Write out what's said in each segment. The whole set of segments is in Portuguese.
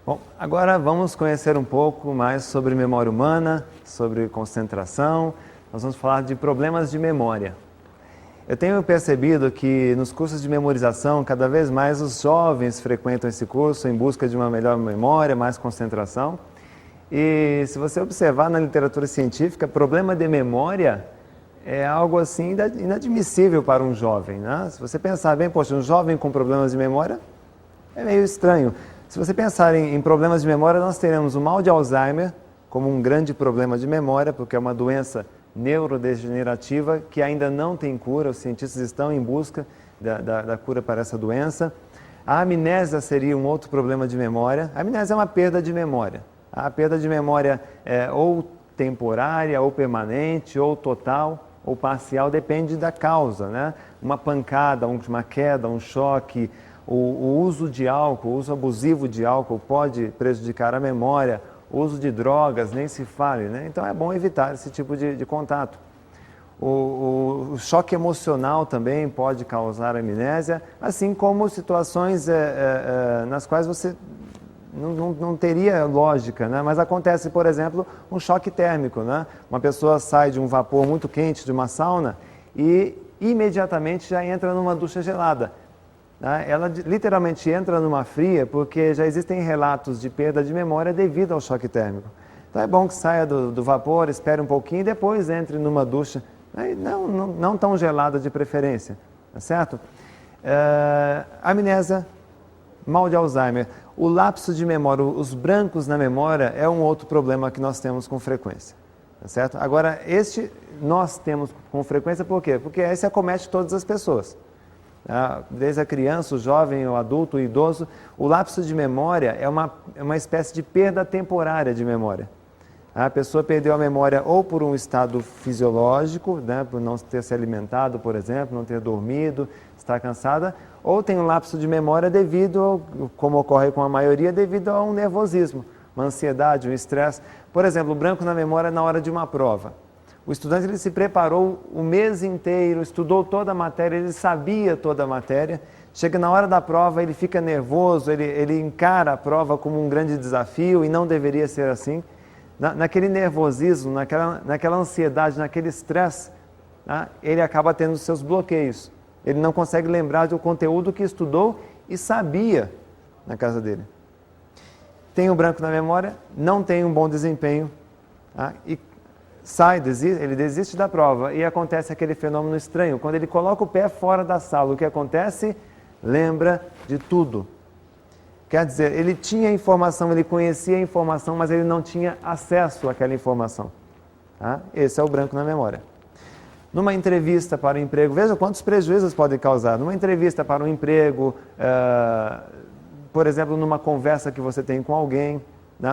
Bom, agora vamos conhecer um pouco mais sobre memória humana, sobre concentração. Nós vamos falar de problemas de memória. Eu tenho percebido que nos cursos de memorização, cada vez mais os jovens frequentam esse curso em busca de uma melhor memória, mais concentração. E se você observar na literatura científica, problema de memória é algo assim inadmissível para um jovem, né? Se você pensar bem, poxa, um jovem com problemas de memória é meio estranho. Se você pensar em problemas de memória, nós teremos o mal de Alzheimer como um grande problema de memória, porque é uma doença neurodegenerativa que ainda não tem cura, os cientistas estão em busca da cura para essa doença. A amnésia seria um outro problema de memória. A amnésia é uma perda de memória. A perda de memória é ou temporária, ou permanente, ou total, ou parcial, depende da causa, né? Uma pancada, uma queda, um choque, o uso de álcool, o uso abusivo de álcool pode prejudicar a memória, o uso de drogas, nem se fale, né? Então é bom evitar esse tipo de contato. O choque emocional também pode causar amnésia, assim como situações nas quais você não teria lógica, né? Mas acontece, por exemplo, um choque térmico, né? Uma pessoa sai de um vapor muito quente, de uma sauna, e imediatamente já entra numa ducha gelada. Ela literalmente entra numa fria porque já existem relatos de perda de memória devido ao choque térmico. Então é bom que saia do vapor, espere um pouquinho e depois entre numa ducha, não tão gelada de preferência, tá certo? Amnésia, mal de Alzheimer. O lapso de memória, os brancos na memória é um outro problema que nós temos com frequência, tá certo? Agora, este nós temos com frequência por quê? Porque esse acomete todas as pessoas. Desde a criança, o jovem, o adulto, o idoso, o lapso de memória é uma espécie de perda temporária de memória. A pessoa perdeu a memória ou por um estado fisiológico, né, por não ter se alimentado, por exemplo, não ter dormido, estar cansada, ou tem um lapso de memória devido, como ocorre com a maioria, devido a um nervosismo, uma ansiedade, um estresse. Por exemplo, o branco na memória na hora de uma prova. O estudante ele se preparou o mês inteiro, estudou toda a matéria, ele sabia toda a matéria. Chega na hora da prova, ele fica nervoso, ele encara a prova como um grande desafio e não deveria ser assim. Naquele nervosismo, naquela ansiedade, naquele estresse, ele acaba tendo seus bloqueios. Ele não consegue lembrar do conteúdo que estudou e sabia na casa dele. Tem o branco na memória, não tem um bom desempenho e ele desiste da prova e acontece aquele fenômeno estranho. Quando ele coloca o pé fora da sala, o que acontece? Lembra de tudo. Quer dizer, ele tinha informação, ele conhecia a informação, mas ele não tinha acesso àquela informação. Esse é o branco na memória. Numa entrevista para o emprego, veja quantos prejuízos podem causar. Numa entrevista para um emprego, por exemplo, numa conversa que você tem com alguém,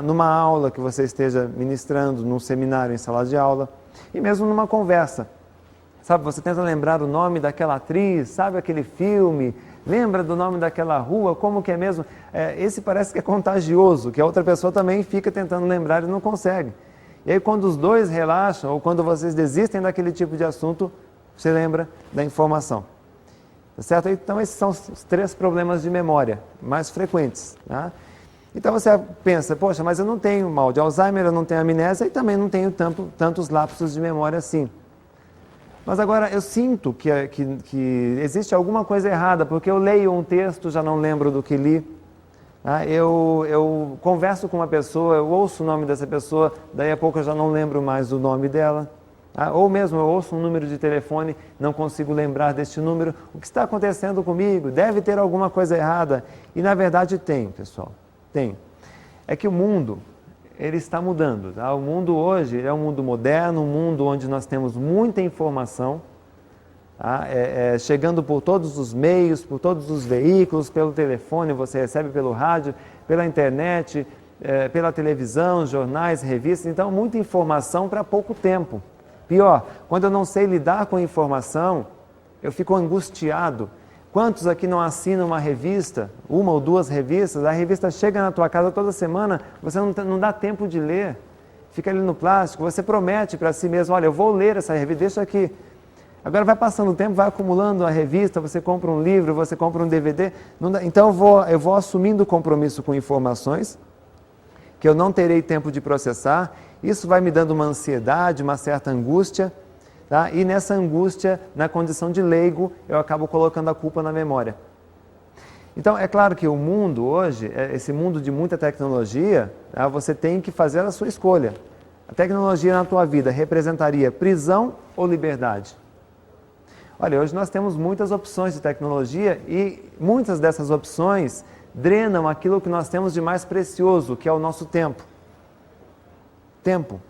numa aula que você esteja ministrando, num seminário em sala de aula, e mesmo numa conversa. Sabe, você tenta lembrar o nome daquela atriz, sabe aquele filme, lembra do nome daquela rua, como que é mesmo? Esse parece que é contagioso, que a outra pessoa também fica tentando lembrar e não consegue. E aí quando os dois relaxam, ou quando vocês desistem daquele tipo de assunto, você lembra da informação. Tá certo? Então esses são os 3 problemas de memória mais frequentes, tá? Então você pensa, poxa, mas eu não tenho mal de Alzheimer, eu não tenho amnésia e também não tenho tantos lapsos de memória assim. Mas agora eu sinto que existe alguma coisa errada, porque eu leio um texto, já não lembro do que li. Eu converso com uma pessoa, eu ouço o nome dessa pessoa, daí a pouco eu já não lembro mais do nome dela. Ou mesmo eu ouço um número de telefone, não consigo lembrar deste número. O que está acontecendo comigo? Deve ter alguma coisa errada. E na verdade tem, pessoal. Tem. É que o mundo, ele está mudando. O mundo hoje é um mundo moderno, um mundo onde nós temos muita informação, chegando por todos os meios, por todos os veículos, pelo telefone, você recebe pelo rádio, pela internet, pela televisão, jornais, revistas. Então, muita informação para pouco tempo. Pior, quando eu não sei lidar com a informação, eu fico angustiado. Quantos aqui não assinam uma revista, 1 ou 2 revistas, a revista chega na tua casa toda semana, você não dá tempo de ler, fica ali no plástico, você promete para si mesmo, olha, eu vou ler essa revista, deixa aqui. Agora vai passando o tempo, vai acumulando a revista, você compra um livro, você compra um DVD, então eu vou assumindo compromisso com informações, que eu não terei tempo de processar. Isso vai me dando uma ansiedade, uma certa angústia, tá? E nessa angústia, na condição de leigo, eu acabo colocando a culpa na memória. Então, é claro que o mundo hoje, esse mundo de muita tecnologia, tá? Você tem que fazer a sua escolha. A tecnologia na tua vida representaria prisão ou liberdade? Olha, hoje nós temos muitas opções de tecnologia e muitas dessas opções drenam aquilo que nós temos de mais precioso, que é o nosso tempo. Tempo,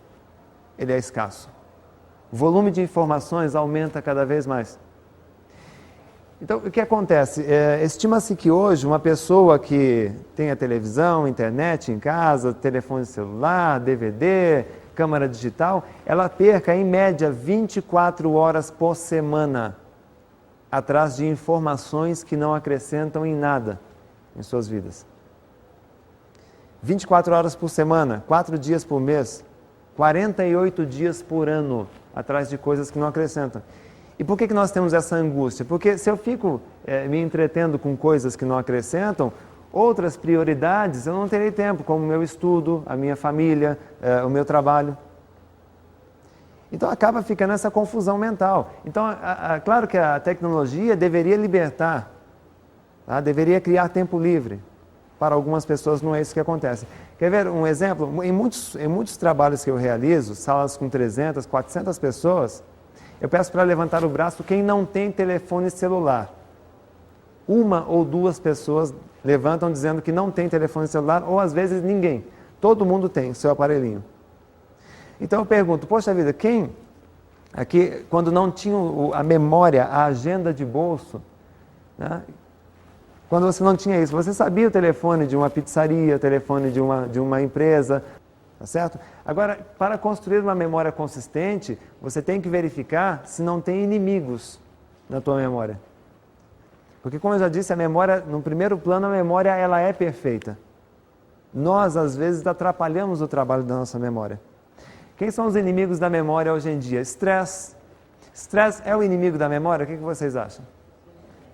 ele é escasso. O volume de informações aumenta cada vez mais. Então, o que acontece? Estima-se que hoje uma pessoa que tenha televisão, internet em casa, telefone celular, DVD, câmera digital, ela perca em média 24 horas por semana atrás de informações que não acrescentam em nada em suas vidas. 24 horas por semana, 4 dias por mês, 48 dias por ano atrás de coisas que não acrescentam. E por que nós temos essa angústia? Porque se eu fico me entretendo com coisas que não acrescentam, outras prioridades eu não terei tempo, como o meu estudo, a minha família, o meu trabalho. Então acaba ficando essa confusão mental. Então, claro que a tecnologia deveria libertar, tá? Deveria criar tempo livre. Para algumas pessoas não é isso que acontece. Quer ver um exemplo? Em muitos trabalhos que eu realizo, salas com 300, 400 pessoas, eu peço para levantar o braço quem não tem telefone celular. Uma ou duas pessoas levantam dizendo que não tem telefone celular, ou às vezes ninguém. Todo mundo tem seu aparelhinho. Então eu pergunto, poxa vida, quem aqui, quando não tinha a memória, a agenda de bolso, né? Quando você não tinha isso, você sabia o telefone de uma pizzaria, o telefone de uma empresa, tá certo? Agora, para construir uma memória consistente, você tem que verificar se não tem inimigos na tua memória. Porque, como eu já disse, a memória, no primeiro plano, a memória ela é perfeita. Nós, às vezes, atrapalhamos o trabalho da nossa memória. Quem são os inimigos da memória hoje em dia? Estresse. Estresse é o inimigo da memória? O que vocês acham?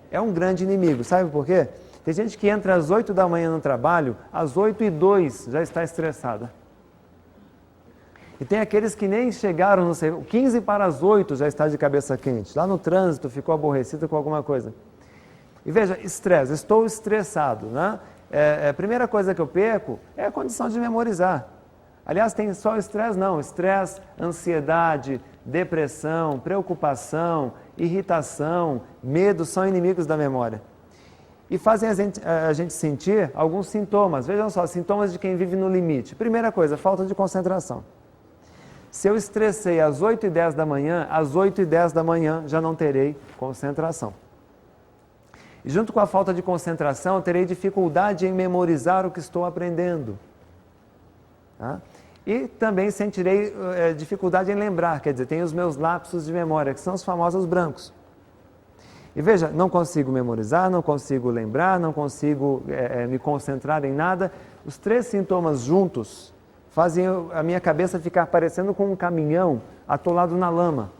É um grande inimigo. Sabe por quê? Tem gente que entra às 8 da manhã no trabalho, às 8h02 já está estressada. E tem aqueles que nem chegaram no serviço, 15 para as 8 já está de cabeça quente. Lá no trânsito ficou aborrecido com alguma coisa. E veja, estresse, estou estressado, né? A primeira coisa que eu perco é a condição de memorizar. Aliás, tem só estresse? Não. Estresse, ansiedade, depressão, preocupação, irritação, medo são inimigos da memória. E fazem a gente sentir alguns sintomas. Vejam só, sintomas de quem vive no limite. Primeira coisa, falta de concentração. Se eu estressei às 8h10 da manhã, às 8h10 da manhã já não terei concentração. E junto com a falta de concentração, eu terei dificuldade em memorizar o que estou aprendendo. Tá? E também sentirei dificuldade em lembrar, quer dizer, tem os meus lapsos de memória, que são os famosos brancos. E veja, não consigo memorizar, não consigo lembrar, não consigo me concentrar em nada. Os 3 sintomas juntos fazem a minha cabeça ficar parecendo com um caminhão atolado na lama.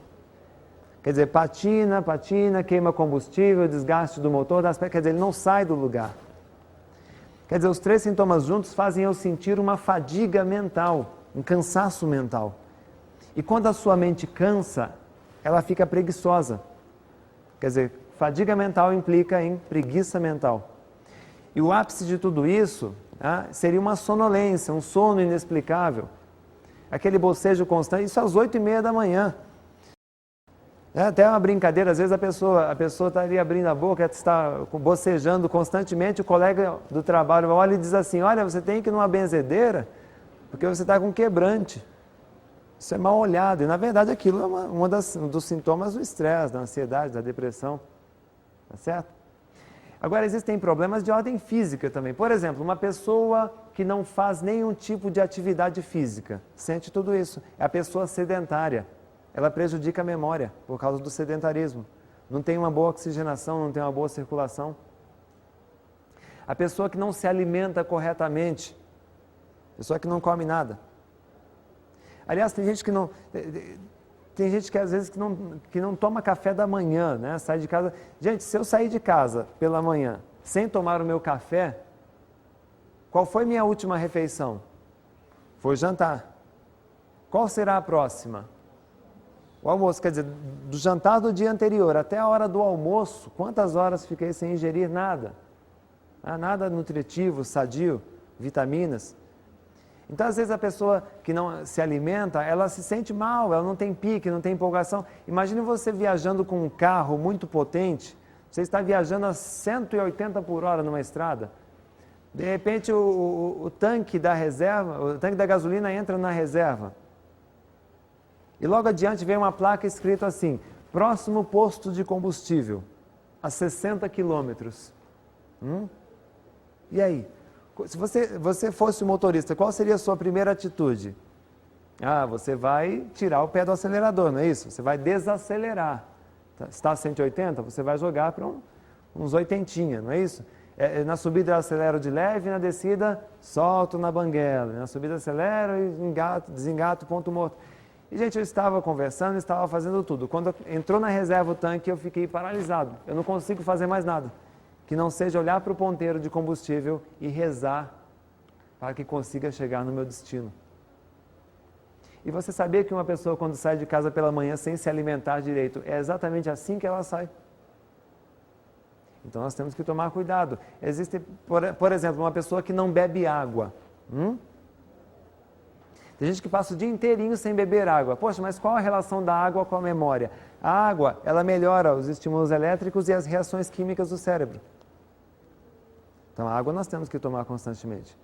Quer dizer, patina, queima combustível, desgaste do motor, quer dizer, ele não sai do lugar. Quer dizer, os 3 sintomas juntos fazem eu sentir uma fadiga mental, um cansaço mental. E quando a sua mente cansa, ela fica preguiçosa. Quer dizer, fadiga mental implica em preguiça mental. E o ápice de tudo isso seria uma sonolência, um sono inexplicável. Aquele bocejo constante, isso às 8h30 da manhã. Até uma brincadeira, às vezes a pessoa está ali abrindo a boca, está bocejando constantemente, o colega do trabalho olha e diz assim, olha, você tem que ir numa benzedeira, porque você está com quebrante. Isso é mal olhado, e na verdade aquilo é um dos sintomas do estresse, da ansiedade, da depressão, tá certo? Agora existem problemas de ordem física também. Por exemplo, uma pessoa que não faz nenhum tipo de atividade física, sente tudo isso, é a pessoa sedentária. Ela prejudica a memória por causa do sedentarismo. Não tem uma boa oxigenação, não tem uma boa circulação. A pessoa que não se alimenta corretamente, a pessoa que não come nada. Aliás, tem gente que às vezes que não toma café da manhã, né? Sai de casa. Gente, se eu sair de casa pela manhã sem tomar o meu café, qual foi minha última refeição? Foi jantar. Qual será a próxima? O almoço, quer dizer, do jantar do dia anterior até a hora do almoço, quantas horas fiquei sem ingerir nada? Nada nutritivo, sadio, vitaminas. Então, às vezes, a pessoa que não se alimenta, ela se sente mal, ela não tem pique, não tem empolgação. Imagine você viajando com um carro muito potente, você está viajando a 180 por hora numa estrada. De repente, o tanque da reserva, o tanque da gasolina entra na reserva. E logo adiante vem uma placa escrita assim, próximo posto de combustível, a 60 quilômetros. E aí? Se você fosse o motorista, qual seria a sua primeira atitude? Você vai tirar o pé do acelerador, não é isso? Você vai desacelerar. Está a 180, você vai jogar para uns 80, não é isso? Na subida eu acelero de leve, na descida solto na banguela. Na subida acelero e desengato, ponto morto. E, gente, eu estava conversando, estava fazendo tudo. Quando entrou na reserva o tanque, eu fiquei paralisado. Eu não consigo fazer mais nada que não seja olhar para o ponteiro de combustível e rezar para que consiga chegar no meu destino. E você sabia que uma pessoa, quando sai de casa pela manhã sem se alimentar direito, é exatamente assim que ela sai? Então nós temos que tomar cuidado. Existe, por exemplo, uma pessoa que não bebe água. Tem gente que passa o dia inteirinho sem beber água. Poxa, mas qual a relação da água com a memória? A água, ela melhora os estímulos elétricos e as reações químicas do cérebro. Então a água nós temos que tomar constantemente.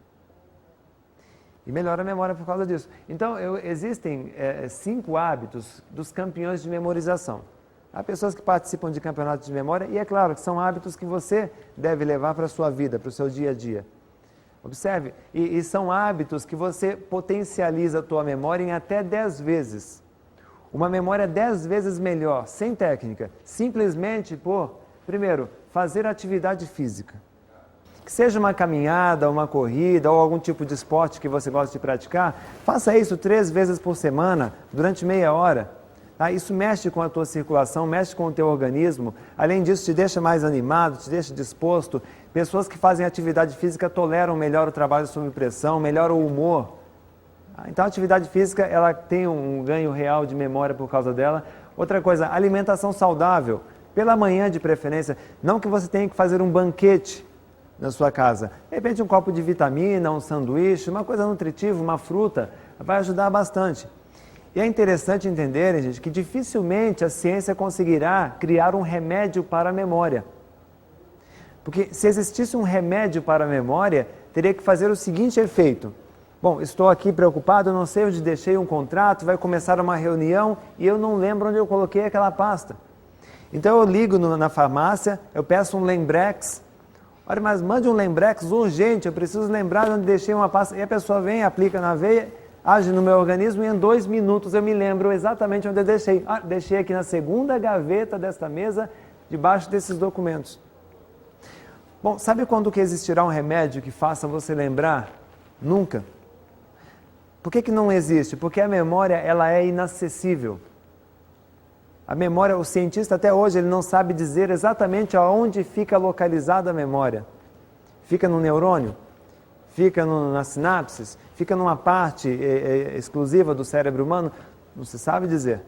E melhora a memória por causa disso. Então existem 5 hábitos dos campeões de memorização. Há pessoas que participam de campeonatos de memória e é claro que são hábitos que você deve levar para a sua vida, para o seu dia a dia. Observe, e são hábitos que você potencializa a tua memória em até 10 vezes. Uma memória 10 vezes melhor, sem técnica, simplesmente por, primeiro, fazer atividade física. Que seja uma caminhada, uma corrida ou algum tipo de esporte que você gosta de praticar, faça isso 3 vezes por semana, durante meia hora. Isso mexe com a tua circulação, mexe com o teu organismo. Além disso, te deixa mais animado, te deixa disposto. Pessoas que fazem atividade física toleram melhor o trabalho sob pressão, melhora o humor. Então, a atividade física, ela tem um ganho real de memória por causa dela. Outra coisa, alimentação saudável. Pela manhã, de preferência. Não que você tenha que fazer um banquete na sua casa. De repente, um copo de vitamina, um sanduíche, uma coisa nutritiva, uma fruta, vai ajudar bastante. E é interessante entenderem, gente, que dificilmente a ciência conseguirá criar um remédio para a memória. Porque se existisse um remédio para a memória, teria que fazer o seguinte efeito. Bom, estou aqui preocupado, não sei onde deixei um contrato, vai começar uma reunião e eu não lembro onde eu coloquei aquela pasta. Então eu ligo na farmácia, eu peço um Lembrex. Olha, mas mande um Lembrex urgente, eu preciso lembrar onde deixei uma pasta. E a pessoa vem, aplica na veia, age no meu organismo e em 2 minutos eu me lembro exatamente onde eu deixei. Deixei aqui na segunda gaveta desta mesa, debaixo desses documentos. Bom, sabe quando que existirá um remédio que faça você lembrar? Nunca. Por que não existe? Porque a memória, ela é inacessível. A memória, o cientista até hoje, ele não sabe dizer exatamente aonde fica localizada a memória. Fica no neurônio? Fica nas sinapses? Fica numa parte exclusiva do cérebro humano? Não se sabe dizer.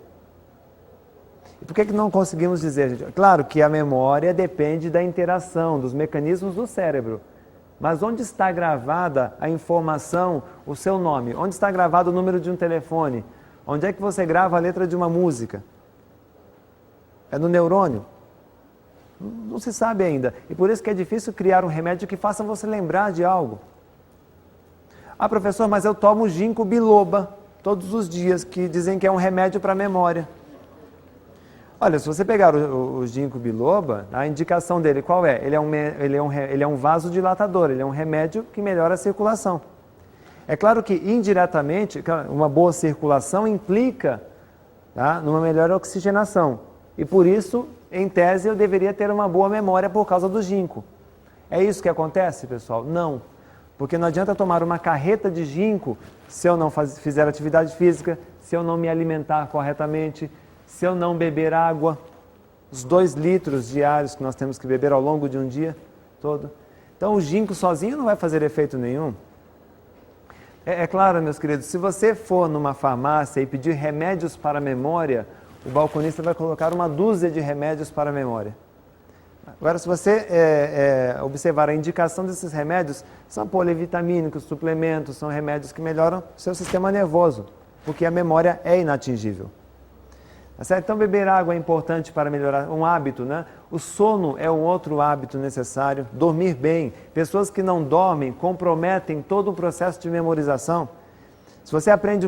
E por que não conseguimos dizer, gente? Claro que a memória depende da interação, dos mecanismos do cérebro. Mas onde está gravada a informação, o seu nome? Onde está gravado o número de um telefone? Onde é que você grava a letra de uma música? É no neurônio? Não se sabe ainda. E por isso que é difícil criar um remédio que faça você lembrar de algo. Professor, mas eu tomo ginkgo biloba todos os dias, que dizem que é um remédio para a memória. Olha, se você pegar o ginkgo biloba, a indicação dele qual é? Ele é um vasodilatador, ele é um remédio que melhora a circulação. É claro que indiretamente, uma boa circulação implica numa melhor oxigenação. E por isso, em tese, eu deveria ter uma boa memória por causa do ginkgo. É isso que acontece, pessoal? Não. Porque não adianta tomar uma carreta de ginkgo se eu não fizer atividade física, se eu não me alimentar corretamente, se eu não beber água, os 2 litros diários que nós temos que beber ao longo de um dia todo. Então o ginkgo sozinho não vai fazer efeito nenhum. É claro, meus queridos, se você for numa farmácia e pedir remédios para a memória, o balconista vai colocar uma dúzia de remédios para a memória. Agora, se você observar a indicação desses remédios, são polivitamínicos, suplementos, são remédios que melhoram o seu sistema nervoso, porque a memória é inatingível. Tá certo? Então, beber água é importante para melhorar um hábito, né? O sono é um outro hábito necessário. Dormir bem. Pessoas que não dormem comprometem todo o processo de memorização. Se você aprende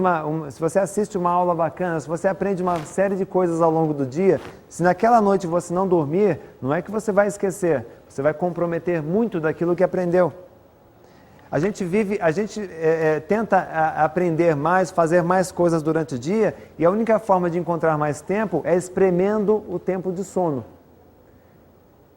se você assiste uma aula bacana, se você aprende uma série de coisas ao longo do dia, se naquela noite você não dormir, não é que você vai esquecer, você vai comprometer muito daquilo que aprendeu. A gente tenta aprender mais, fazer mais coisas durante o dia, e a única forma de encontrar mais tempo é espremendo o tempo de sono.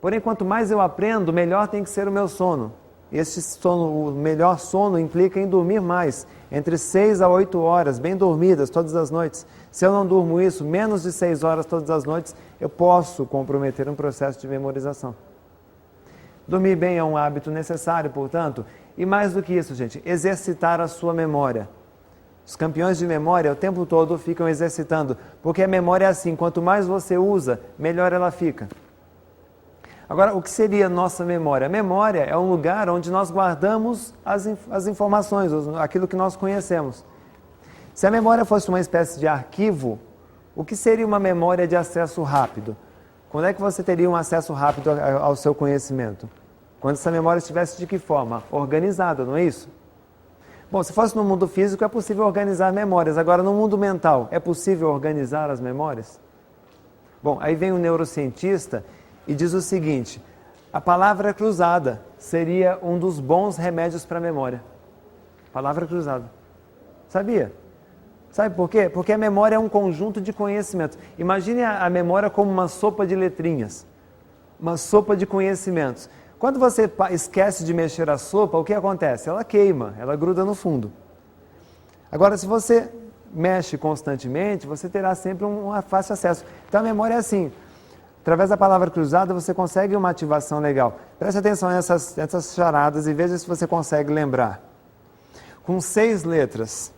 Porém, quanto mais eu aprendo, melhor tem que ser o meu sono. Este sono, o melhor sono implica em dormir mais, entre 6 a 8 horas, bem dormidas todas as noites. Se eu não durmo isso, menos de 6 horas todas as noites, eu posso comprometer um processo de memorização. Dormir bem é um hábito necessário, portanto, e mais do que isso, gente, exercitar a sua memória. Os campeões de memória o tempo todo ficam exercitando, porque a memória é assim, quanto mais você usa, melhor ela fica. Agora, o que seria nossa memória? A memória é um lugar onde nós guardamos as informações, aquilo que nós conhecemos. Se a memória fosse uma espécie de arquivo, o que seria uma memória de acesso rápido? Quando é que você teria um acesso rápido ao seu conhecimento? Quando essa memória estivesse de que forma? Organizada, não é isso? Bom, se fosse no mundo físico, é possível organizar memórias. Agora, no mundo mental, é possível organizar as memórias? Bom, aí vem um neurocientista e diz o seguinte: a palavra cruzada seria um dos bons remédios para a memória. Palavra cruzada. Sabia? Sabe por quê? Porque a memória é um conjunto de conhecimentos. Imagine a memória como uma sopa de letrinhas, uma sopa de conhecimentos. Quando você esquece de mexer a sopa, o que acontece? Ela queima, ela gruda no fundo. Agora, se você mexe constantemente, você terá sempre um fácil acesso. Então a memória é assim. Através da palavra cruzada você consegue uma ativação legal. Preste atenção nessas charadas e veja se você consegue lembrar. Com 6 letras.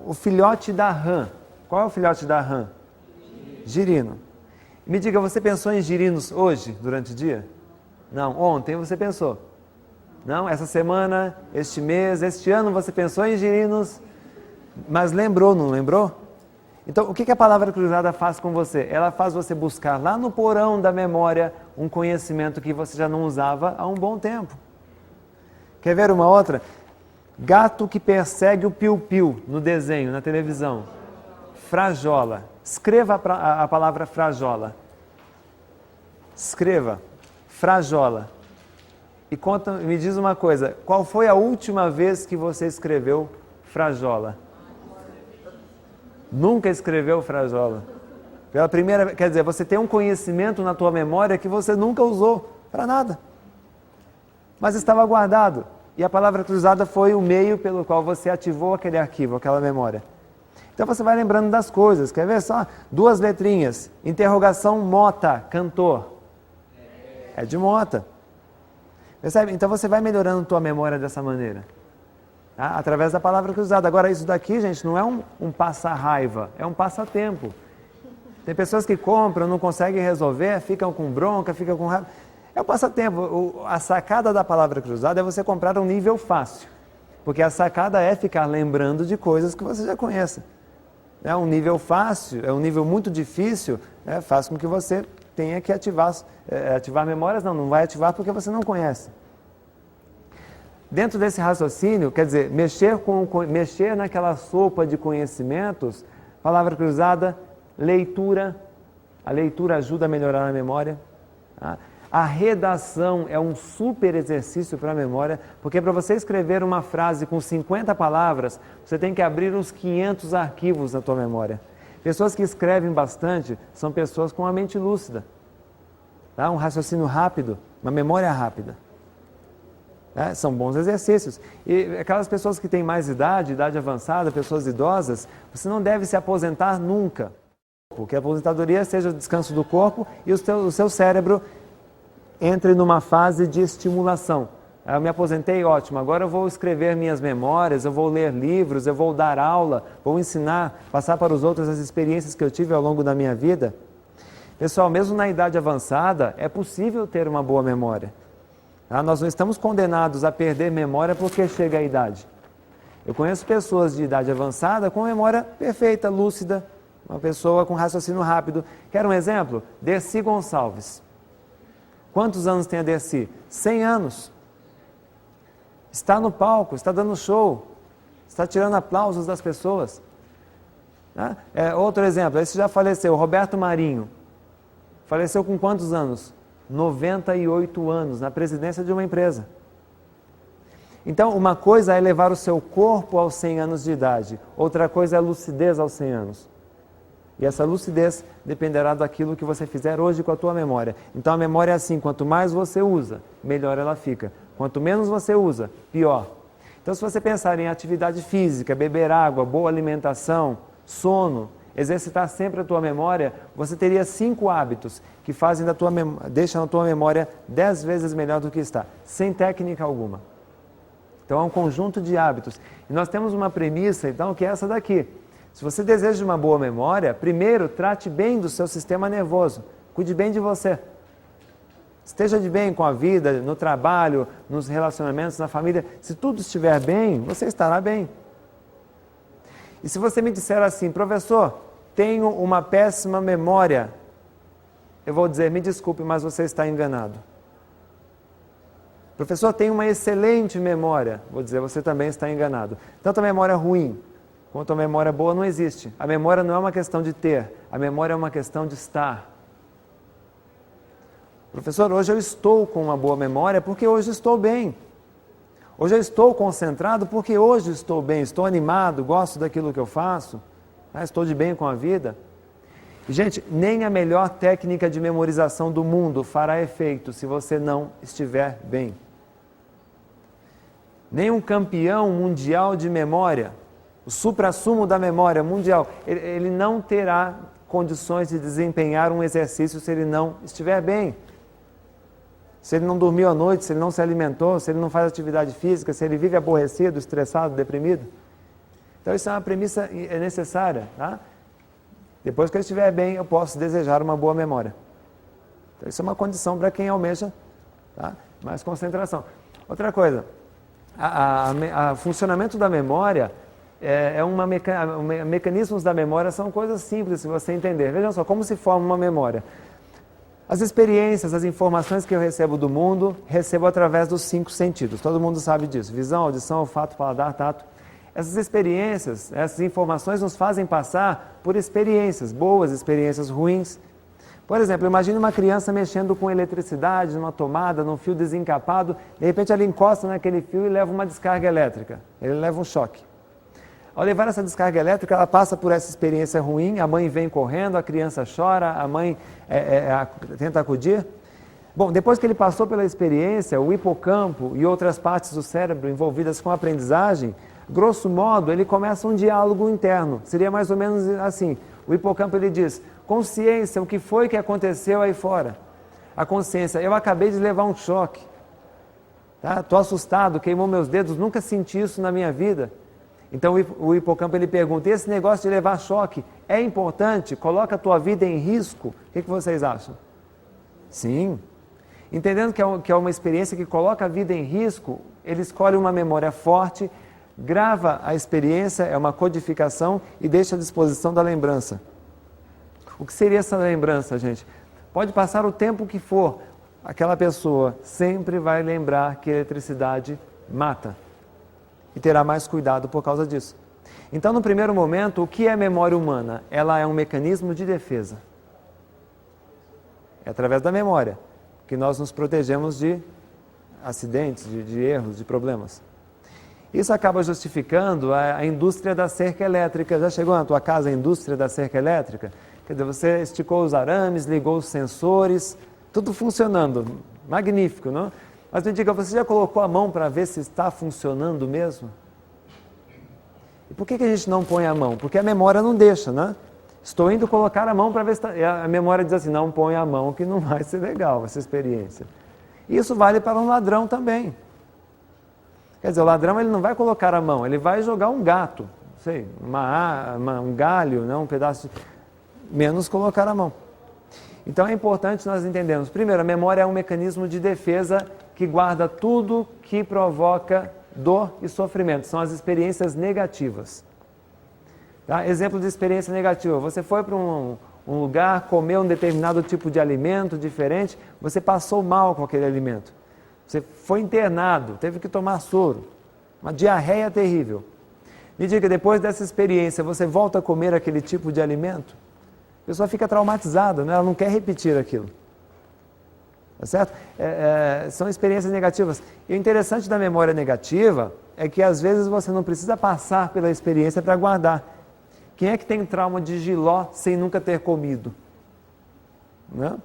O filhote da rã. Qual é o filhote da rã? Girino. Me diga, você pensou em girinos hoje, durante o dia? Não. Ontem você pensou? Não? Essa semana, este mês, este ano você pensou em girinos, mas lembrou, não lembrou? Então, o que a palavra cruzada faz com você? Ela faz você buscar lá no porão da memória um conhecimento que você já não usava há um bom tempo. Quer ver uma outra? Gato que persegue o piu-piu no desenho, na televisão. Frajola. Escreva a palavra frajola. Escreva. Frajola. E me diz uma coisa. Qual foi a última vez que você escreveu frajola? Nunca escreveu frajola. Pela primeira vez, quer dizer, você tem um conhecimento na tua memória que você nunca usou para nada. Mas estava guardado. E a palavra cruzada foi o meio pelo qual você ativou aquele arquivo, aquela memória. Então você vai lembrando das coisas. Quer ver só? 2 letrinhas. Interrogação Mota, cantor. É de Mota. Percebe? Então você vai melhorando a tua memória dessa maneira. Tá? Através da palavra cruzada. Agora isso daqui, gente, não é um passa-raiva, é um passatempo. Tem pessoas que compram, não conseguem resolver, ficam com bronca, ficam com raiva. É um passatempo. A sacada da palavra cruzada é você comprar um nível fácil. Porque a sacada é ficar lembrando de coisas que você já conhece. É um nível fácil, é um nível muito difícil, faz com que você tenha que ativar memórias. Não vai ativar porque você não conhece. Dentro desse raciocínio, quer dizer, mexer naquela sopa de conhecimentos, palavra cruzada, leitura. A leitura ajuda a melhorar a memória. Tá? A redação é um super exercício para a memória, porque para você escrever uma frase com 50 palavras, você tem que abrir uns 500 arquivos na tua memória. Pessoas que escrevem bastante são pessoas com a mente lúcida. Tá? Um raciocínio rápido, uma memória rápida. São bons exercícios. E aquelas pessoas que têm mais idade avançada, pessoas idosas, você não deve se aposentar nunca. Porque a aposentadoria seja o descanso do corpo e o seu cérebro entre numa fase de estimulação. Eu me aposentei, ótimo, agora eu vou escrever minhas memórias, eu vou ler livros, eu vou dar aula, vou ensinar, passar para os outros as experiências que eu tive ao longo da minha vida. Pessoal, mesmo na idade avançada, é possível ter uma boa memória. Nós não estamos condenados a perder memória porque chega a idade. Eu conheço pessoas de idade avançada com memória perfeita, lúcida, uma pessoa com raciocínio rápido. Quer um exemplo? Dercy Gonçalves. Quantos anos tem a Dercy? 100 anos. Está no palco, está dando show, está tirando aplausos das pessoas. Outro exemplo, esse já faleceu, Roberto Marinho. Faleceu com quantos anos? 98 anos, na presidência de uma empresa. Então, uma coisa é levar o seu corpo aos 100 anos de idade, outra coisa é a lucidez aos 100 anos. E essa lucidez dependerá daquilo que você fizer hoje com a tua memória. Então, a memória é assim, quanto mais você usa, melhor ela fica. Quanto menos você usa, pior. Então, se você pensar em atividade física, beber água, boa alimentação, sono, exercitar sempre a tua memória, você teria 5 hábitos que deixam a tua memória 10 vezes melhor do que está, sem técnica alguma. Então, é um conjunto de hábitos. E nós temos uma premissa, então, que é essa daqui. Se você deseja uma boa memória, primeiro, trate bem do seu sistema nervoso. Cuide bem de você. Esteja de bem com a vida, no trabalho, nos relacionamentos, na família. Se tudo estiver bem, você estará bem. E se você me disser assim, professor, tenho uma péssima memória, eu vou dizer, me desculpe, mas você está enganado. Professor, tenho uma excelente memória, vou dizer, você também está enganado. Tanto a memória ruim quanto a memória boa não existe. A memória não é uma questão de ter, a memória é uma questão de estar. Professor, hoje eu estou com uma boa memória porque hoje estou bem. Hoje eu estou concentrado porque hoje estou bem, estou animado, gosto daquilo que eu faço, estou de bem com a vida. E, gente, nem a melhor técnica de memorização do mundo fará efeito se você não estiver bem. Nem um campeão mundial de memória, o suprassumo da memória mundial, ele não terá condições de desempenhar um exercício se ele não estiver bem. Se ele não dormiu à noite, se ele não se alimentou, se ele não faz atividade física, se ele vive aborrecido, estressado, deprimido. Então isso é uma premissa necessária. Tá? Depois que eu estiver bem, eu posso desejar uma boa memória. Então isso é uma condição para quem almeja mais concentração. Outra coisa, o funcionamento da memória, mecanismos da memória são coisas simples se você entender. Vejam só, como se forma uma memória. As experiências, as informações que eu recebo do mundo, recebo através dos 5 sentidos. Todo mundo sabe disso. Visão, audição, olfato, paladar, tato. Essas experiências, essas informações nos fazem passar por experiências, boas experiências ruins. Por exemplo, imagine uma criança mexendo com eletricidade, numa tomada, num fio desencapado, de repente ela encosta naquele fio e leva uma descarga elétrica. Ele leva um choque. Ao levar essa descarga elétrica, ela passa por essa experiência ruim, a mãe vem correndo, a criança chora, a mãe tenta acudir. Bom, depois que ele passou pela experiência, o hipocampo e outras partes do cérebro envolvidas com a aprendizagem, grosso modo, ele começa um diálogo interno. Seria mais ou menos assim. O hipocampo ele diz, consciência, o que foi que aconteceu aí fora? A consciência, eu acabei de levar um choque. Estou assustado, queimou meus dedos, nunca senti isso na minha vida. Então o hipocampo ele pergunta, esse negócio de levar choque é importante? Coloca a tua vida em risco? O que vocês acham? Sim. Entendendo que é uma experiência que coloca a vida em risco, ele escolhe uma memória forte, grava a experiência, é uma codificação e deixa à disposição da lembrança. O que seria essa lembrança, gente? Pode passar o tempo que for, aquela pessoa sempre vai lembrar que a eletricidade mata. E terá mais cuidado por causa disso. Então, no primeiro momento, o que é memória humana? Ela é um mecanismo de defesa. É através da memória que nós nos protegemos de acidentes, de erros, de problemas. Isso acaba justificando a indústria da cerca elétrica. Já chegou na tua casa a indústria da cerca elétrica? Quer dizer, você esticou os arames, ligou os sensores, tudo funcionando. Magnífico, não? Mas me diga, você já colocou a mão para ver se está funcionando mesmo? E por que a gente não põe a mão? Porque a memória não deixa, né? Estou indo colocar a mão para ver se está... E a memória diz assim, não põe a mão que não vai ser legal essa experiência. Isso vale para um ladrão também. Quer dizer, o ladrão ele não vai colocar a mão, ele vai jogar um gato, não sei, um galho, né, um pedaço, menos colocar a mão. Então é importante nós entendermos, primeiro, a memória é um mecanismo de defesa que guarda tudo que provoca dor e sofrimento, são as experiências negativas. Tá? Exemplo de experiência negativa, você foi para um lugar, comeu um determinado tipo de alimento diferente, você passou mal com aquele alimento. Você foi internado, teve que tomar soro, uma diarreia terrível. Me diga, depois dessa experiência, você volta a comer aquele tipo de alimento? A pessoa fica traumatizada, né? Ela não quer repetir aquilo. Tá certo? São experiências negativas. E o interessante da memória negativa é que às vezes você não precisa passar pela experiência para guardar. Quem é que tem trauma de jiló sem nunca ter comido? Né?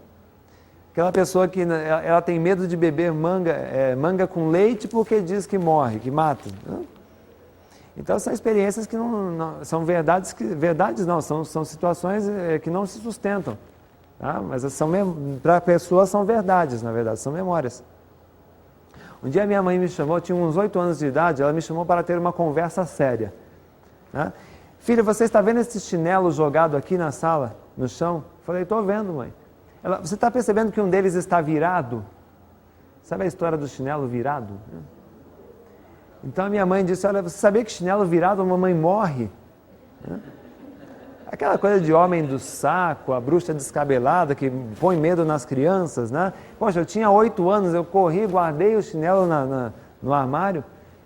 Aquela pessoa que ela tem medo de beber manga com leite porque diz que morre, que mata. Né? Então são experiências que não são verdades não, são situações que não se sustentam. Tá? Mas para a pessoa são verdades, na verdade, são memórias. Um dia minha mãe me chamou, tinha uns 8 anos de idade, ela me chamou para ter uma conversa séria. Tá? Filha, você está vendo esse chinelo jogado aqui na sala, no chão? Eu falei, estou vendo, mãe. Ela, você está percebendo que um deles está virado? Sabe a história do chinelo virado? Então a minha mãe disse, olha, você sabia que chinelo virado a mamãe morre? Aquela coisa de homem do saco, a bruxa descabelada que põe medo nas crianças, né? Poxa, eu tinha 8 anos, eu corri, guardei o chinelo no armário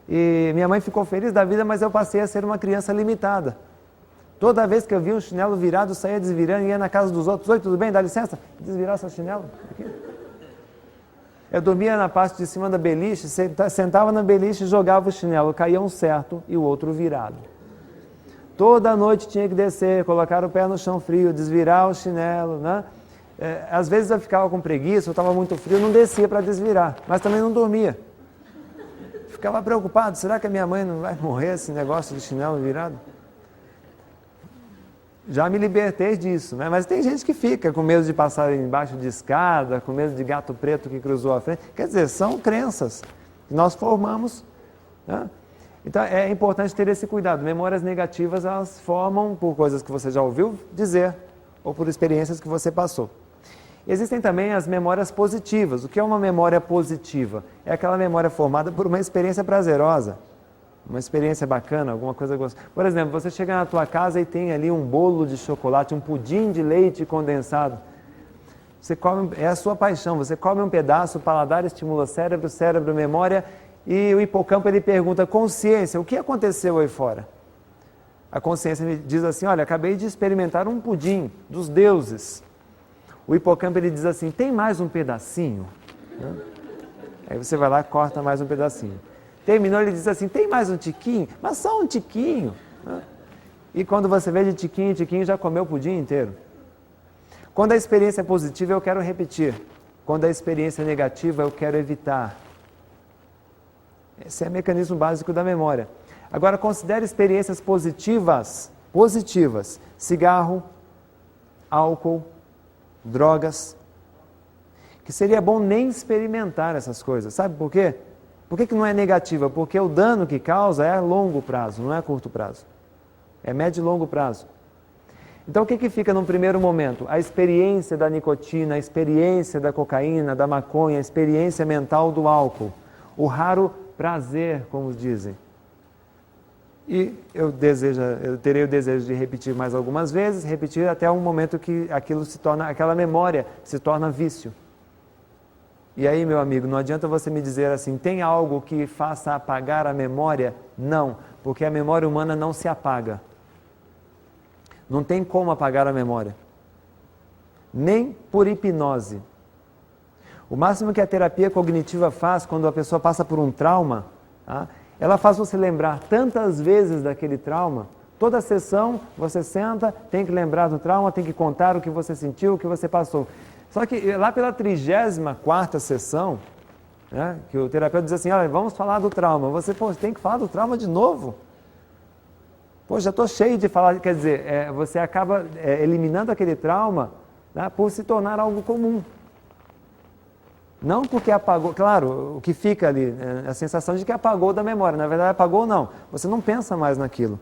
e minha mãe ficou feliz da vida, mas eu passei a ser uma criança limitada. Toda vez que eu via um chinelo virado, eu saía desvirando e ia na casa dos outros. Oi, tudo bem? Dá licença? Desvirar seu chinelo? Aqui. Eu dormia na parte de cima da beliche, sentava na beliche e jogava o chinelo. Caía um certo e o outro virado. Toda noite tinha que descer, colocar o pé no chão frio, desvirar o chinelo. Né? Às vezes eu ficava com preguiça, eu estava muito frio, não descia para desvirar, mas também não dormia. Ficava preocupado, será que a minha mãe não vai morrer esse negócio de chinelo virado? Já me libertei disso, né? Mas tem gente que fica com medo de passar embaixo de escada, com medo de gato preto que cruzou a frente. Quer dizer, são crenças que nós formamos. Né? Então é importante ter esse cuidado. Memórias negativas, elas formam por coisas que você já ouviu dizer ou por experiências que você passou. Existem também as memórias positivas. O que é uma memória positiva? É aquela memória formada por uma experiência prazerosa. Uma experiência bacana, alguma coisa gostosa. Por exemplo, você chega na tua casa e tem ali um bolo de chocolate, um pudim de leite condensado. Você come, é a sua paixão, você come um pedaço, o paladar estimula o cérebro, memória, e o hipocampo ele pergunta, consciência, o que aconteceu aí fora? A consciência me diz assim, olha, acabei de experimentar um pudim dos deuses. O hipocampo ele diz assim, tem mais um pedacinho? Aí você vai lá e corta mais um pedacinho. Terminou, ele diz assim, tem mais um tiquinho? Mas só um tiquinho. E quando você vê de tiquinho em tiquinho, já comeu o pudim inteiro. Quando a experiência é positiva, eu quero repetir. Quando a experiência é negativa, eu quero evitar. Esse é o mecanismo básico da memória. Agora, considere experiências positivas. Cigarro, álcool, drogas. Que seria bom nem experimentar essas coisas. Sabe por quê? Por que não é negativa? Porque o dano que causa é a longo prazo, não é a curto prazo. É médio e longo prazo. Então o que fica num primeiro momento? A experiência da nicotina, a experiência da cocaína, da maconha, a experiência mental do álcool. O raro prazer, como dizem. E eu terei o desejo de repetir mais algumas vezes, repetir até um momento que aquela memória se torna vício. E aí, meu amigo, não adianta você me dizer assim, tem algo que faça apagar a memória? Não, porque a memória humana não se apaga. Não tem como apagar a memória. Nem por hipnose. O máximo que a terapia cognitiva faz quando a pessoa passa por um trauma, tá? Ela faz você lembrar tantas vezes daquele trauma. Toda sessão, você senta, tem que lembrar do trauma, tem que contar o que você sentiu, o que você passou. Só que lá pela 34ª sessão, né, que o terapeuta diz assim, olha, vamos falar do trauma. Você tem que falar do trauma de novo. Pô, já estou cheio de falar, quer dizer, você acaba eliminando aquele trauma, né, por se tornar algo comum. Não porque apagou, claro, o que fica ali é a sensação de que apagou da memória. Na verdade, apagou não. Você não pensa mais naquilo.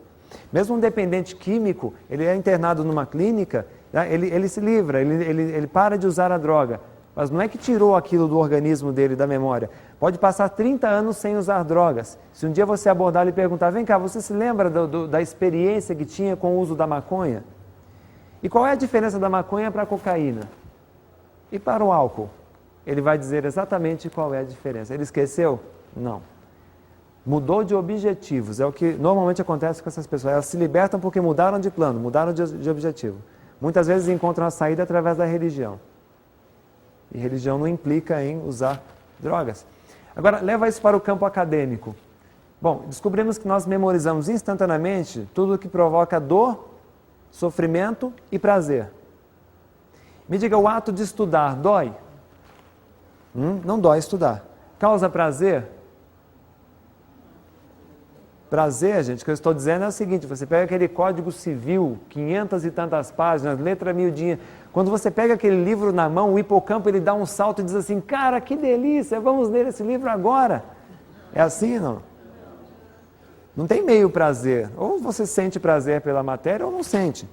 Mesmo um dependente químico, ele é internado numa clínica, ele se livra, ele para de usar a droga. Mas não é que tirou aquilo do organismo dele, da memória. Pode passar 30 anos sem usar drogas. Se um dia você abordar e perguntar, vem cá, você se lembra da experiência que tinha com o uso da maconha? E qual é a diferença da maconha para a cocaína? E para o álcool? Ele vai dizer exatamente qual é a diferença. Ele esqueceu? Não. Mudou de objetivos. É o que normalmente acontece com essas pessoas. Elas se libertam porque mudaram de plano, mudaram de objetivo. Muitas vezes encontram a saída através da religião. E religião não implica em usar drogas. Agora, leva isso para o campo acadêmico. Bom, descobrimos que nós memorizamos instantaneamente tudo que provoca dor, sofrimento e prazer. Me diga, o ato de estudar dói? Não dói estudar. Causa prazer? Prazer, gente, o que eu estou dizendo é o seguinte, você pega aquele Código Civil, 500 e tantas páginas, letra miudinha, quando você pega aquele livro na mão, o hipocampo ele dá um salto e diz assim, cara, que delícia, vamos ler esse livro agora. É assim, não? Não tem meio prazer. Ou você sente prazer pela matéria ou não sente.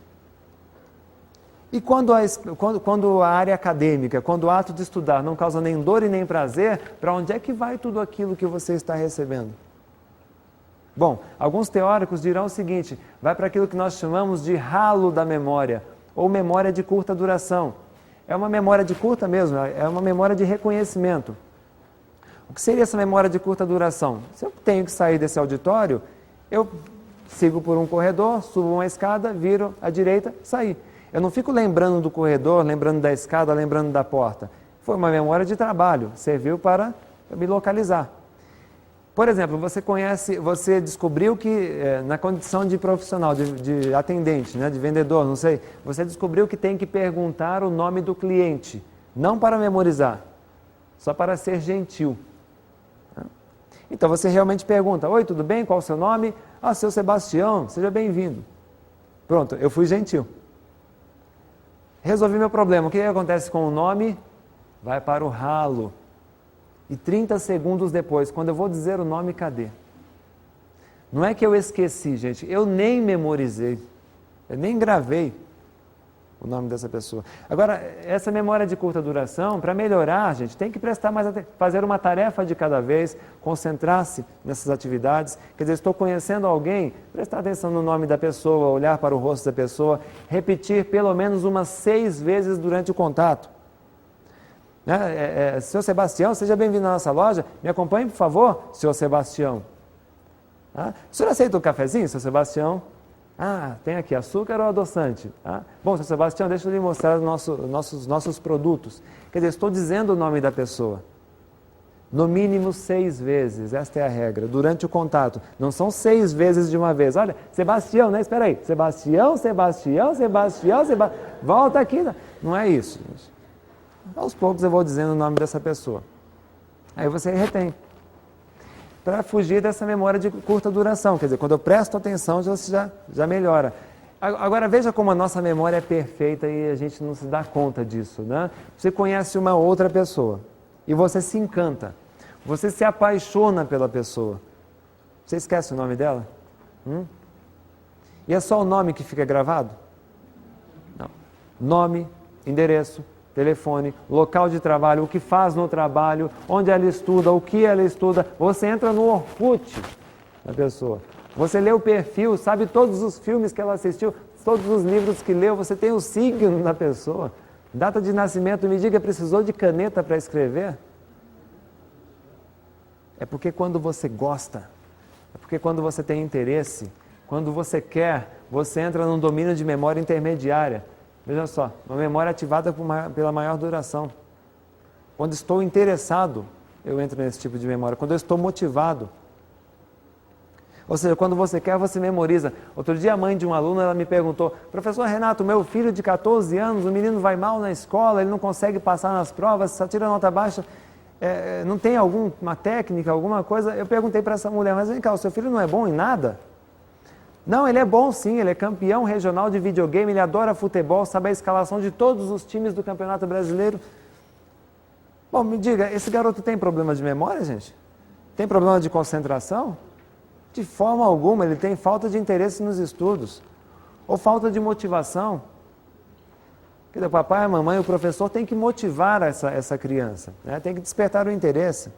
E quando a área acadêmica, quando o ato de estudar não causa nem dor e nem prazer, para onde é que vai tudo aquilo que você está recebendo? Bom, alguns teóricos dirão o seguinte, vai para aquilo que nós chamamos de ralo da memória, ou memória de curta duração. É uma memória de curta mesmo, é uma memória de reconhecimento. O que seria essa memória de curta duração? Se eu tenho que sair desse auditório, eu sigo por um corredor, subo uma escada, viro à direita, saí. Eu não fico lembrando do corredor, lembrando da escada, lembrando da porta. Foi uma memória de trabalho, serviu para me localizar. Por exemplo, você descobriu que, na condição de profissional, de atendente, né, de vendedor, não sei, você descobriu que tem que perguntar o nome do cliente, não para memorizar, só para ser gentil. Então você realmente pergunta, oi, tudo bem? Qual o seu nome? Ah, seu Sebastião, seja bem-vindo. Pronto, eu fui gentil. Resolvi meu problema. O que acontece com o nome? Vai para o ralo. E 30 segundos depois, quando eu vou dizer o nome, cadê? Não é que eu esqueci, gente. Eu nem memorizei. Eu nem gravei o nome dessa pessoa. Agora, essa memória de curta duração, para melhorar, gente, tem que prestar mais atenção, fazer uma tarefa de cada vez, concentrar-se nessas atividades. Quer dizer, estou conhecendo alguém, prestar atenção no nome da pessoa, olhar para o rosto da pessoa, repetir pelo menos umas 6 vezes durante o contato. Senhor Sebastião, seja bem-vindo à nossa loja. Me acompanhe, por favor, senhor Sebastião. O senhor aceita um cafezinho, senhor Sebastião? Tem aqui açúcar ou adoçante? Bom, senhor Sebastião, deixa eu lhe mostrar os nossos produtos. Quer dizer, estou dizendo o nome da pessoa. No mínimo 6 vezes, esta é a regra, durante o contato. Não são 6 vezes de uma vez. Olha, Sebastião, né? Espera aí. Sebastião. Volta aqui. Não é isso, gente. Aos poucos eu vou dizendo o nome dessa pessoa. Aí você retém. Para fugir dessa memória de curta duração. Quer dizer, quando eu presto atenção, já melhora. Agora veja como a nossa memória é perfeita e a gente não se dá conta disso, né? Você conhece uma outra pessoa e você se encanta. Você se apaixona pela pessoa. Você esquece o nome dela? E é só o nome que fica gravado? Não. Nome, endereço, telefone, local de trabalho, o que faz no trabalho, onde ela estuda, o que ela estuda. Você entra no Orkut da pessoa. Você lê o perfil, sabe todos os filmes que ela assistiu, todos os livros que leu, você tem o signo da pessoa. Data de nascimento, me diga, precisou de caneta para escrever? É porque quando você gosta, é porque quando você tem interesse, quando você quer, você entra num domínio de memória intermediária. Veja só, uma memória ativada pela maior duração. Quando estou interessado, eu entro nesse tipo de memória. Quando eu estou motivado. Ou seja, quando você quer, você memoriza. Outro dia a mãe de um aluno, ela me perguntou, professor Renato, meu filho de 14 anos, o menino vai mal na escola, ele não consegue passar nas provas, só tira nota baixa, não tem alguma técnica, alguma coisa? Eu perguntei para essa mulher, mas vem cá, o seu filho não é bom em nada? Não, ele é bom sim, ele é campeão regional de videogame, ele adora futebol, sabe a escalação de todos os times do Campeonato Brasileiro. Bom, me diga, esse garoto tem problema de memória, gente? Tem problema de concentração? De forma alguma, ele tem falta de interesse nos estudos. Ou falta de motivação. Porque o papai, a mamãe, o professor tem que motivar essa criança, né? Tem que despertar o interesse.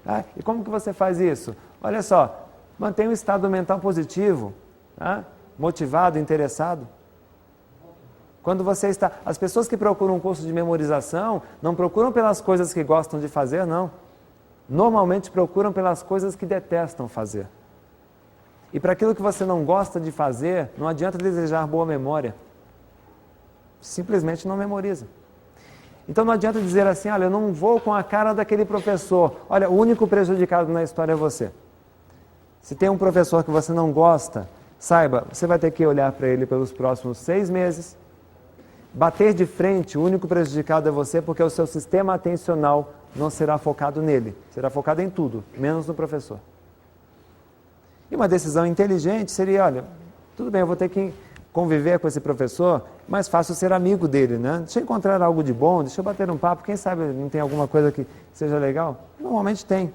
Tá? E como que você faz isso? Olha só, mantenha um estado mental positivo, tá? Motivado, interessado. Quando você está... As pessoas que procuram um curso de memorização não procuram pelas coisas que gostam de fazer, não. Normalmente procuram pelas coisas que detestam fazer. E para aquilo que você não gosta de fazer, não adianta desejar boa memória. Simplesmente não memoriza. Então não adianta dizer assim, olha, eu não vou com a cara daquele professor. Olha, o único prejudicado na história é você. Se tem um professor que você não gosta, saiba, você vai ter que olhar para ele pelos próximos 6 meses. Bater de frente, o único prejudicado é você, porque o seu sistema atencional não será focado nele. Será focado em tudo, menos no professor. E uma decisão inteligente seria, olha, tudo bem, eu vou ter que conviver com esse professor, mais fácil ser amigo dele, né? Deixa eu encontrar algo de bom, deixa eu bater um papo, quem sabe não tem alguma coisa que seja legal? Normalmente tem,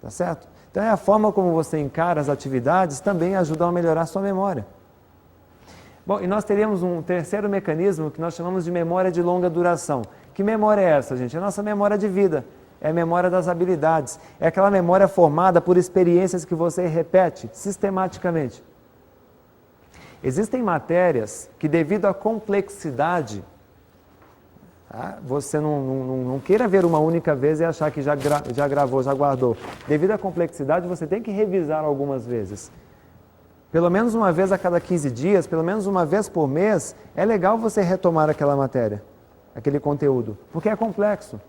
tá certo? Então é a forma como você encara as atividades também ajudam a melhorar a sua memória. Bom, e nós teríamos um terceiro mecanismo que nós chamamos de memória de longa duração. Que memória é essa, gente? É a nossa memória de vida. É a memória das habilidades. É aquela memória formada por experiências que você repete sistematicamente. Existem matérias que, devido à complexidade, você não queira ver uma única vez e achar que já gravou, já guardou. Devido à complexidade, você tem que revisar algumas vezes. Pelo menos uma vez a cada 15 dias, pelo menos uma vez por mês, é legal você retomar aquela matéria, aquele conteúdo, porque é complexo.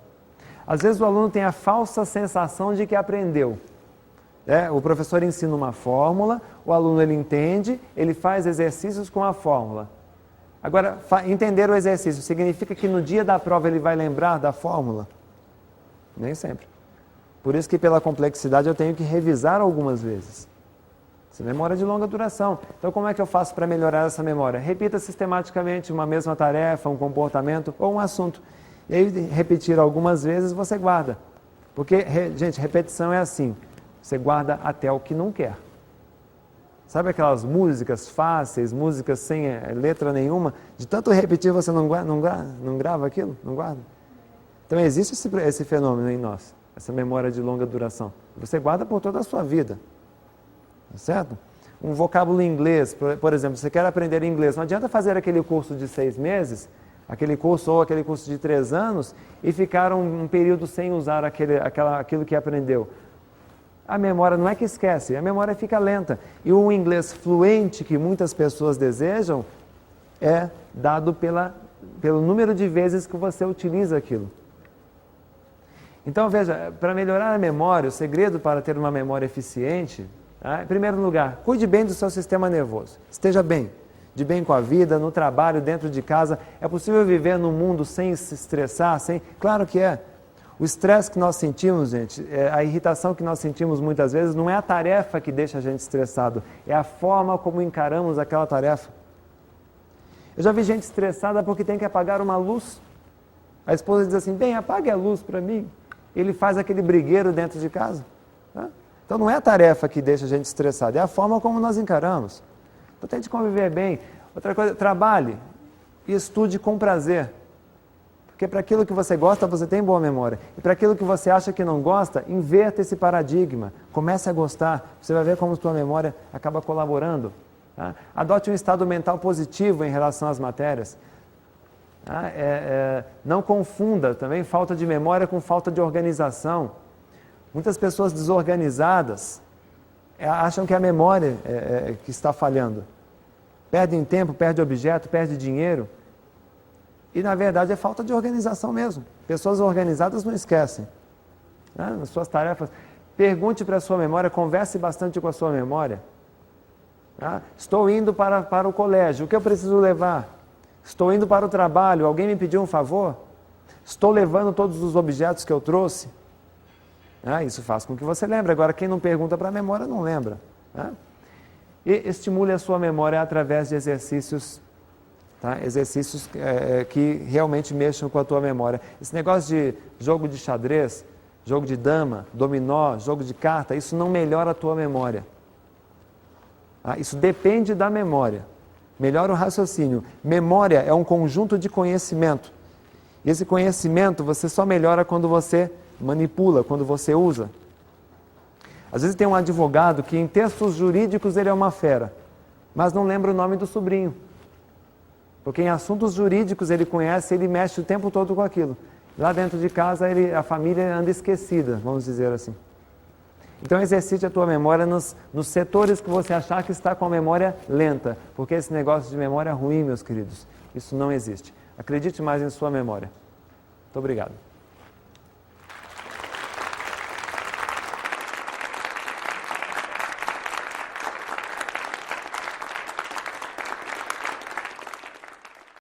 Às vezes o aluno tem a falsa sensação de que aprendeu. O professor ensina uma fórmula, o aluno ele entende, ele faz exercícios com a fórmula. Agora, entender o exercício significa que no dia da prova ele vai lembrar da fórmula? Nem sempre. Por isso que pela complexidade eu tenho que revisar algumas vezes. Essa é memória de longa duração. Então como é que eu faço para melhorar essa memória? Repita sistematicamente uma mesma tarefa, um comportamento ou um assunto. E aí, repetir algumas vezes, você guarda. Porque, gente, repetição é assim. Você guarda até o que não quer. Sabe aquelas músicas fáceis, músicas sem letra nenhuma? De tanto repetir, você não grava aquilo? Não guarda? Então, existe esse fenômeno em nós. Essa memória de longa duração. Você guarda por toda a sua vida. Tá certo? Um vocábulo em inglês, por exemplo, você quer aprender inglês. Não adianta fazer aquele curso de 6 meses... aquele curso ou aquele curso de 3 anos e ficar um período sem usar aquilo que aprendeu. A memória não é que esquece, a memória fica lenta. E o inglês fluente que muitas pessoas desejam é dado pelo número de vezes que você utiliza aquilo. Então veja, para melhorar a memória, o segredo para ter uma memória eficiente, em primeiro lugar, cuide bem do seu sistema nervoso, esteja bem. De bem com a vida, no trabalho, dentro de casa. É possível viver num mundo sem se estressar? Claro que é. O estresse que nós sentimos, gente, a irritação que nós sentimos muitas vezes, não é a tarefa que deixa a gente estressado, é a forma como encaramos aquela tarefa. Eu já vi gente estressada porque tem que apagar uma luz. A esposa diz assim, bem, apague a luz para mim. Ele faz aquele brigueiro dentro de casa. Tá? Então não é a tarefa que deixa a gente estressado, é a forma como nós encaramos. Então tente conviver bem. Outra coisa, trabalhe e estude com prazer. Porque para aquilo que você gosta, você tem boa memória. E para aquilo que você acha que não gosta, inverta esse paradigma. Comece a gostar. Você vai ver como sua memória acaba colaborando. Tá? Adote um estado mental positivo em relação às matérias. Tá? Não confunda também falta de memória com falta de organização. Muitas pessoas desorganizadas acham que é a memória que está falhando. Perdem tempo, perde objeto, perde dinheiro. E, na verdade, é falta de organização mesmo. Pessoas organizadas não esquecem. Nas suas tarefas. Pergunte para a sua memória, converse bastante com a sua memória. Estou indo para o colégio, o que eu preciso levar? Estou indo para o trabalho, alguém me pediu um favor? Estou levando todos os objetos que eu trouxe? Isso faz com que você lembre. Agora, quem não pergunta para a memória não lembra. E estimule a sua memória através de exercícios Tá? Exercícios que realmente mexam com a tua memória. Esse negócio de jogo de xadrez, jogo de dama, dominó, jogo de carta, isso não melhora a tua memória. Tá? Isso depende da memória. Melhora o raciocínio. Memória é um conjunto de conhecimento. E esse conhecimento você só melhora quando você manipula, quando você usa. Às vezes tem um advogado que em textos jurídicos ele é uma fera, mas não lembra o nome do sobrinho. Porque em assuntos jurídicos ele conhece, ele mexe o tempo todo com aquilo. Lá dentro de casa a família anda esquecida, vamos dizer assim. Então exercite a tua memória nos setores que você achar que está com a memória lenta. Porque esse negócio de memória é ruim, meus queridos. Isso não existe. Acredite mais em sua memória. Muito obrigado.